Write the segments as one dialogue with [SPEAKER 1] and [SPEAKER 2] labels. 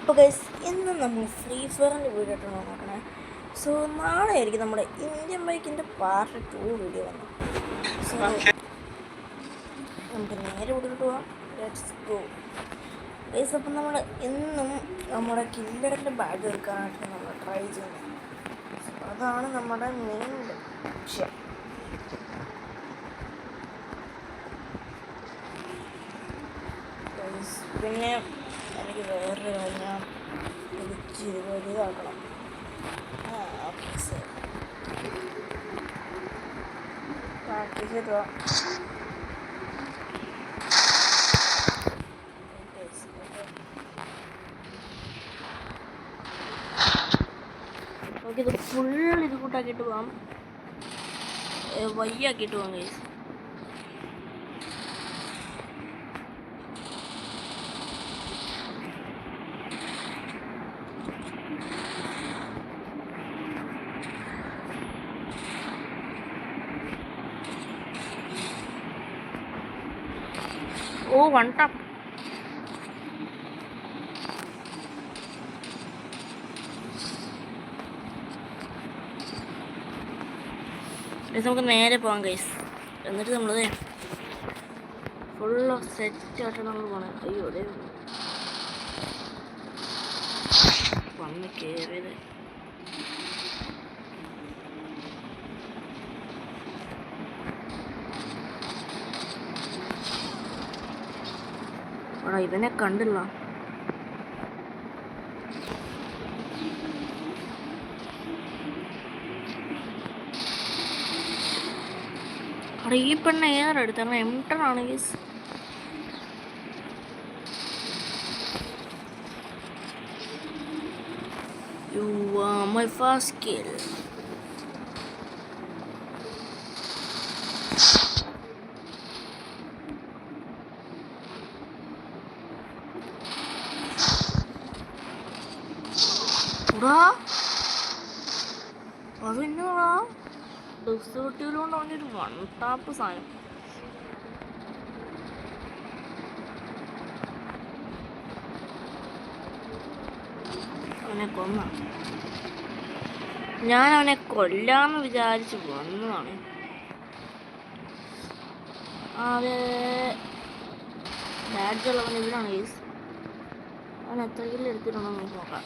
[SPEAKER 1] അപ്പോൾ ഗൈസ് ഇന്ന് നമ്മൾ ഫ്രീ ഫയറിൻ്റെ വീഡിയോ ഇട്ടാണ് നോക്കണേ. സോ നാളെ ആയിരിക്കും നമ്മുടെ ഇന്ത്യൻ ബൈക്കിൻ്റെ പാർട്ട് 2 വീഡിയോ വന്നു. സോ നമുക്ക് നേരെ വിട്ടിട്ട് പോകാം. Let's go guys. അപ്പം നമ്മൾ എന്നും നമ്മുടെ കില്ലറിൻ്റെ ബാഗ് എടുക്കാനായിട്ട് നമ്മൾ ട്രൈ ചെയ്യുന്നത്. സോ അതാണ് നമ്മുടെ മെയിൻ ലക്ഷ്യം. പിന്നെ എനിക്ക് വേറൊരു കാര്യം വലുതാക്കണം. ഓക്കെ സാർ, പ്രാക്ടീസ് ചെയ്ത് പോവാം. ഓക്കെ, ഇത് ഫുൾ ഇത് കൂട്ടാക്കിയിട്ട് പോവാം, വയ്യാക്കിയിട്ട് പോവാം ഗൈസ്. ഓ, വൺ ടാപ്പ്. നമുക്ക് നേരെ പോകാം ഗൈസ്. എന്നിട്ട് നമ്മൾ ഫുള്ള് സെറ്റ് ആയിട്ടാണ് നമ്മൾ പോണേ. അയ്യോ, അതെ വന്ന് കയറിയത്. എടാ, ഇവനെ കണ്ടില്ല. അവിടെ ഈ പെണ്ണ ഏറെടുത്താണ് M10 ആണ് ഗീസ്. You are my first kill. അതെന്നാ ഡ്രസ് കിട്ടിയതുകൊണ്ട് അവനൊരു വൺ ടാപ്പ് സാധനം. അവനെ കൊന്ന. ഞാൻ അവനെ കൊല്ലാന്ന് വിചാരിച്ച് വന്നതാണ്. അത് ബാഡ്ജുള്ളവൻ ഇതിലാണ് കേസ്. അവൻ എത്ര കിലോ എടുത്തിട്ടുണ്ടോ നമുക്ക് നോക്കാം.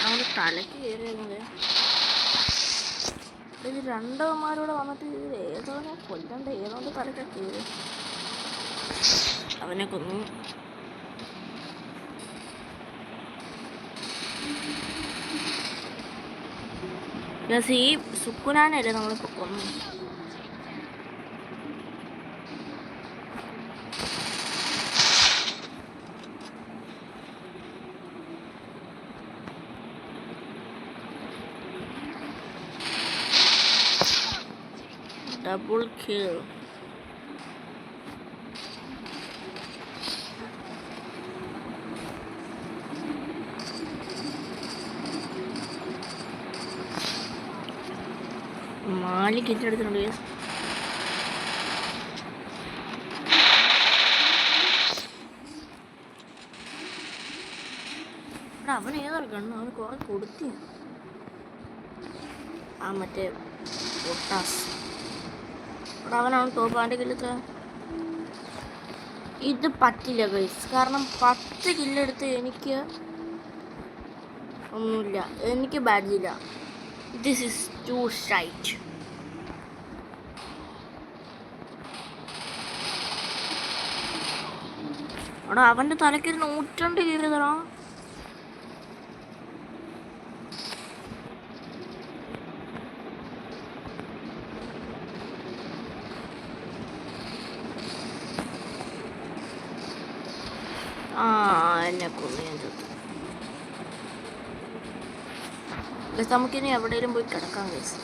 [SPEAKER 1] അവന് തലയ്ക്ക് കയറിയത്. ഇത് രണ്ടവന്മാരോടെ വന്നിട്ട് ഇതിൽ ഏതോനെ കൊല്ലണ്ട, ഏതോന്റെ തലയ്ക്ക് കയറി. അവനെ കൊന്നു. ഈ സുക്കുനാനല്ലേ നമ്മളിപ്പോൾ കൊന്നു. Double kill. മാലി കിറ്റെടുത്തിട്ടുണ്ട്. അവൻ ഏതാണ് കണ്ണു? അവന് കുറെ കൊടുത്തി. ആ മറ്റേ ഒട്ടാസ് അവനാണ് ടോപ്പ്. അവൻ്റെ കില്ലത്ര ഇത് പറ്റില്ല ഗൈസ്. കാരണം 10 കില്ലെടുത്ത് എനിക്ക് ഒന്നുമില്ല, എനിക്ക് ബാഡ്ജില്ല. This is to shirt. അവിടെ അവൻ്റെ തലയ്ക്ക് 102 കയറിയതാ. എന്നെ കൊന്നു ഞാൻ ചത്തു. നമുക്കിനി എവിടെയെങ്കിലും പോയി കിടക്കാം ഗൈസ്.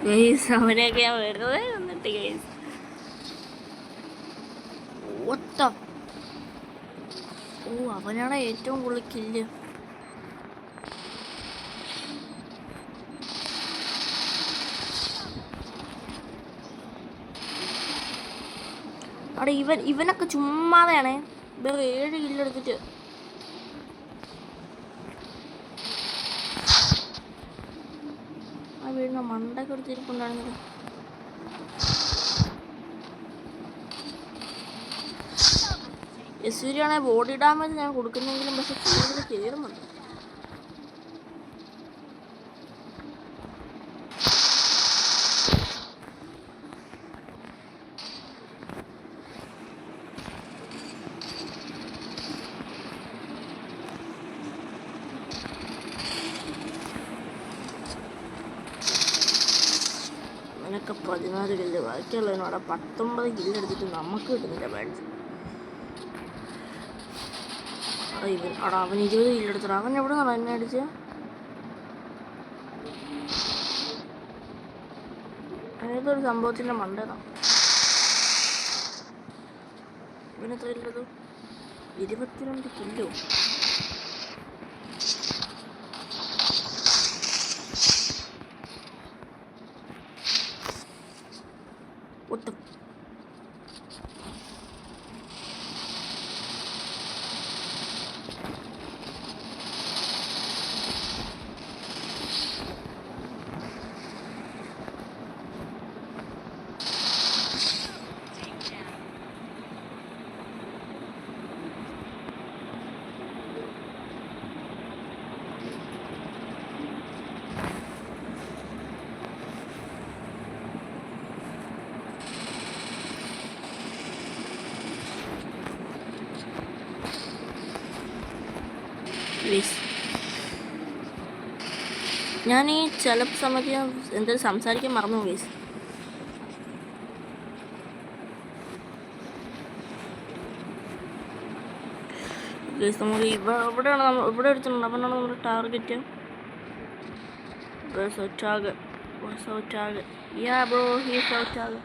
[SPEAKER 1] ഗൈസ് അവനെയൊക്കെ ഞാൻ വെറുതെ വന്നിട്ട് ഗൈസ്. ഓ, അവനാണ് ഏറ്റവും കൂടുതൽ കില്ല്. അവിടെ ഇവനൊക്കെ ചുമ്മാതെയാണേ. വേറെ 7 കില്ലെടുത്തിട്ട് ആ വീടിന് മണ്ടൊക്കെ എടുത്തിരിപ്പുണ്ടായിരുന്നത്. യസൂരിയാണെ ബോഡി ഡാമേജ് ഞാൻ കൊടുക്കുന്നെങ്കിലും പക്ഷെ കൂടുതൽ കയറുന്നുണ്ട്. അവനൊക്കെ 14 കില്ല്, ബാക്കിയുള്ളതിനോടെ 19 കില്ലെടുത്തിട്ട് നമുക്ക് കിട്ടുന്നില്ല ബാഡ്സ്. അവൻ 20 കില്ലെടുത്തിട്ട് അവൻ എവിടെ നിന്നാണ് എന്നെ അടിച്ച്? ഏതൊരു സംഭവത്തിൻ്റെ മണ്ടേതാണ്. ഇവനെത്ര കില്ലത്? 22 കില്ലോ. ഒട്ടും ഞാൻ ഈ ചില സമയത്ത് എന്തെങ്കിലും സംസാരിക്കാൻ മറന്നു ഗൈസ്. ഗൈസ് നമുക്ക് ഇവിടെ എടുത്തിട്ടുണ്ട്. അവനാണ് നമ്മുടെ target. Yeah bro, he's our target.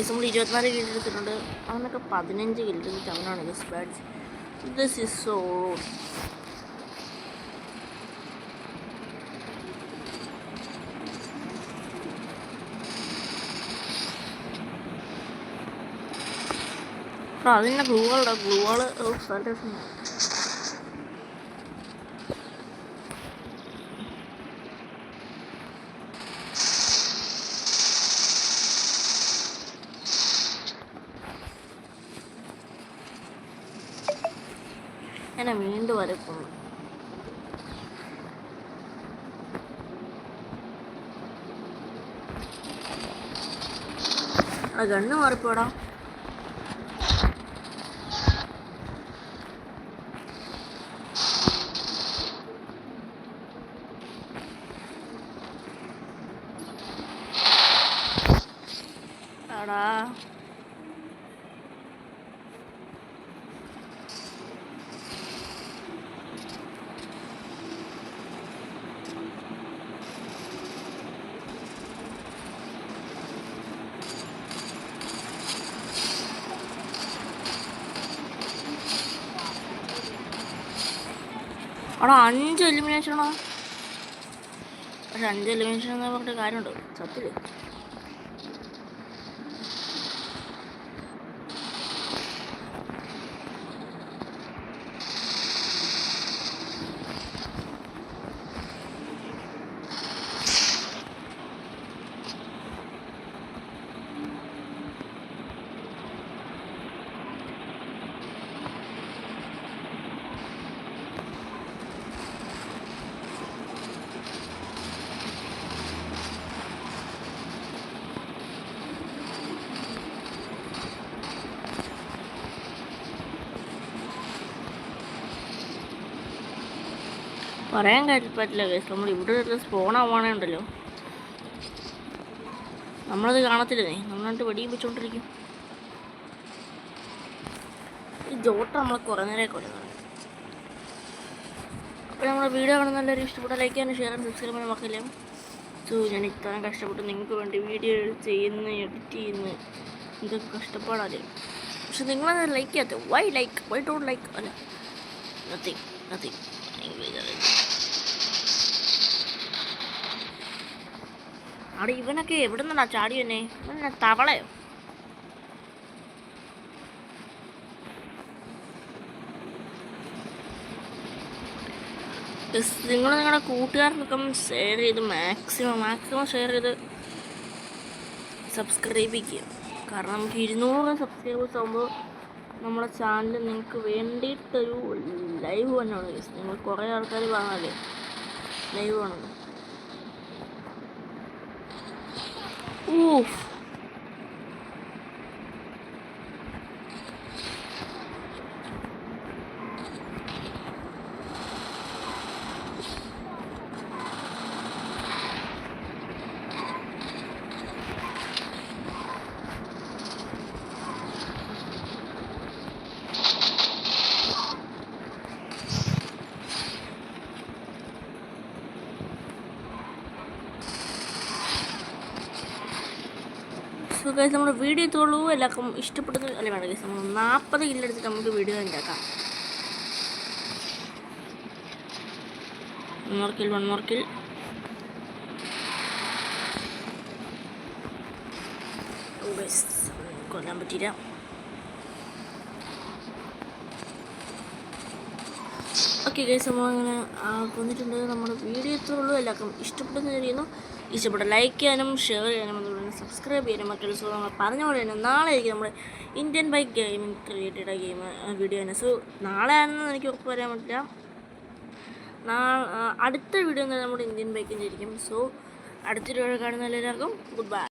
[SPEAKER 1] നമ്മൾ 24 കില്ലെടുത്തിട്ടുണ്ട്. അവനൊക്കെ 15 കില്ലെടുത്തിട്ട് അവനാണ് ഗസ് ബാഡ്സ്. ദിസ് ഈസ് സോ അതിൻ്റെ ഗ്ലൂവാള് എന്നെ വീണ്ടും വരക്കുന്നു. ആ ഗണ്ണ് മാറിപ്പോടാ. ആടാ അവിടെ 5 എലിമിനേഷനാണോ? പക്ഷെ 5 എലിമിനേഷൻ എന്ന് പറഞ്ഞിട്ട് കാര്യമുണ്ടോ സത്യത്തിൽ? പറയാൻ പറ്റില്ല ഗൈസ്. നമ്മൾ ഇവിടെ സ്പോൺ ആവാണേ ഉണ്ടല്ലോ, നമ്മളത് കാണത്തില്ലേ, നമ്മളായിട്ട് വെടിയും വെച്ചുകൊണ്ടിരിക്കും. ഈ ജോട്ട നമ്മളെ കുറേ നേരം കൊല്ലുന്നത്. അപ്പോൾ നമ്മുടെ വീഡിയോ കാണുന്ന എല്ലാവരും ഇഷ്ടപ്പെട്ട ലൈക്ക് ചെയ്യാനും ഷെയർ ചെയ്യാനും സബ്സ്ക്രൈബ് ചെയ്യാൻ മറക്കില്ല. സോ ഞാൻ ഇത്രയും കഷ്ടപ്പെട്ട് നിങ്ങൾക്ക് വേണ്ടി വീഡിയോ ചെയ്യുന്നു, എഡിറ്റ് ചെയ്യുന്നു, ഇതൊക്കെ കഷ്ടപ്പാടല്ലേ. പക്ഷെ നിങ്ങളത് ലൈക്ക് ചെയ്യാത്ത വൈ ഡോണ്ട് ലൈക്ക് അല്ല നത്തിങ്. അവിടെ ഇവനൊക്കെ എവിടെ നിന്നാ ചാടി തന്നെ? ഇവനെ തവളയോ? നിങ്ങൾ നിങ്ങളുടെ കൂട്ടുകാർക്കൊക്കെ ഷെയർ ചെയ്ത് മാക്സിമം ഷെയർ ചെയ്ത് സബ്സ്ക്രൈബ് ചെയ്യുക. കാരണം നമുക്ക് 200 സബ്സ്ക്രൈബേഴ്സ് ആകുമ്പോൾ നമ്മുടെ ചാനൽ നിങ്ങൾക്ക് വേണ്ടിയിട്ടൊരു ലൈവ് തന്നെയാണ്. നിങ്ങൾ കുറേ ആൾക്കാർ പറഞ്ഞാലേ ലൈവ് ആണെന്ന്. ഊഫ്, സോ ഗൈസ് നമ്മുടെ വീഡിയോ ഇത്തോളൂ. എല്ലാവർക്കും ഇഷ്ടപ്പെടുന്ന അല്ലേ വേണം ഗൈസ്. നമ്മൾ 40 കില്ലെടുത്തിട്ട് നമുക്ക് വീഡിയോ ഉണ്ടാക്കാം. One more kill. കൊല്ലാൻ പറ്റിയില്ല. ഓക്കെ ഗൈസ്, നമ്മളങ്ങനെ കൊന്നിട്ടുണ്ട്. നമ്മുടെ വീഡിയോ ഇത്രയുള്ളൂ. എല്ലാവർക്കും ഇഷ്ടപ്പെടുന്ന ചെയ്യുന്നു. ഇഷ്ടപ്പെട്ട ലൈക്ക് ചെയ്യാനും ഷെയർ ചെയ്യാനും അതുപോലെ സബ്സ്ക്രൈബ് ചെയ്യാനും മറ്റൊരു സുഖം നമ്മൾ പറഞ്ഞ പോലെ തന്നെ നാളെ ആയിരിക്കും നമ്മുടെ Indian bike gaming related game video തന്നെ. സോ നാളെ ആണെന്ന് എനിക്ക് ഉറപ്പ് പറയാൻ പറ്റില്ല. അടുത്ത വീഡിയോ നമ്മുടെ ഇന്ത്യൻ ബൈക്കിൻ്റെ ആയിരിക്കും. സോ അടുത്തൊരു വീഡിയോ കാണുന്ന എല്ലാവർക്കും ഗുഡ് ബൈ.